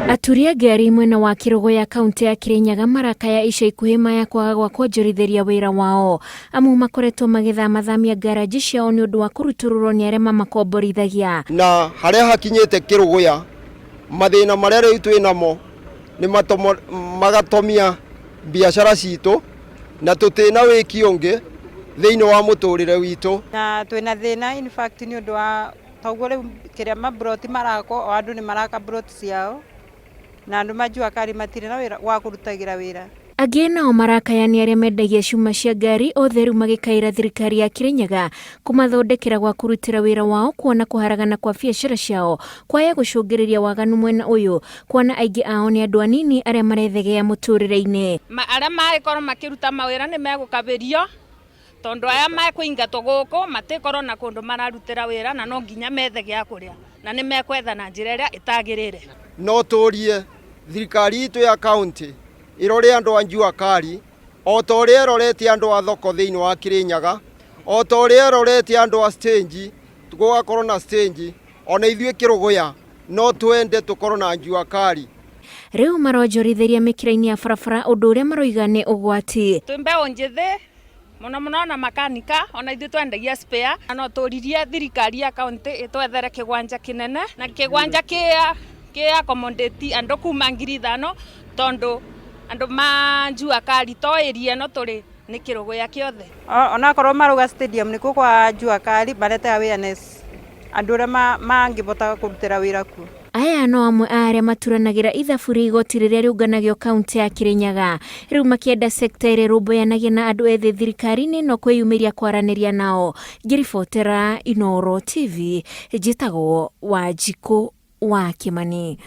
Aturia ngari mwena wa Kirogo ya kaunti ya Kirinyaga marakaya ica ikuhi maya kwaga gwa kwonjorithiria wira wao amu makoretwo magithamathamia ngaraji ciao ni undu wa kurutururwo ni arema makomborithagia na haria hakinyite Kirogoya mathina maria riu twinamo ni magatomia biashara citu na tutina wiki ungi thiini wa muturire witu na twina thina in fact ni undu wa taugo riu kiria mabroti marako o andu ni maraka broti ciao na andu majua kari matire na wira wa kurutagira wira. Angi nao marakayania aria mendagia cuma cia ngari othe riu magikaira thirikari ya Kirinyaga kumathondekera gwa kurutira wira wao kuona kuharagana kwa biashara ciao kwaya gucungiriria waganu mwena uyu kuona aingi ao ni andu anini aria marethegea muturire-ini aria magikorwo makiruta mawira ni megukabirio tondu aya mekuingatwo guku matikorwo na kundu mararutira wira na no nginya methe gya kuria na ni mekwetha na njira iria itagirire. No turie thirikari itu ya county irore andu a Njua Kari o ta uria irorete andu a thoko thiini wa Kirinyaga o ta uria irorete andu a stage tugakorwo na stage ona ithuĩ Kirogoya no twende tukorwo na Njua Kari. Riu maronjorithiria mikira-ini ya barabara undu uria maroiga ni ugwati. Twimbe onjithi muno na makanika ona ithu twendagia spare no turirie thirikari ya county itwethere kigwanja kinene na kigwanja kia accommodate andu kuma 5,000 tondu andu ma Njua Kari to area no turi ni Kirogoya kiothe ona korwo maruga stadium ni kwa Njua Kari barete awareness andu ria mangibota kurutira wira ku. Aya no amwe aria maturanagira ithabu ria igoti riria riunganagio kaunti ya Kirinyaga riu makienda sekta iri rumboyanagia na andu ethi thirikari-ini no kwiyumiria kwaraniria nao. Ngiribotera Inooro TV njitagwo Wanjiku wa Kimani.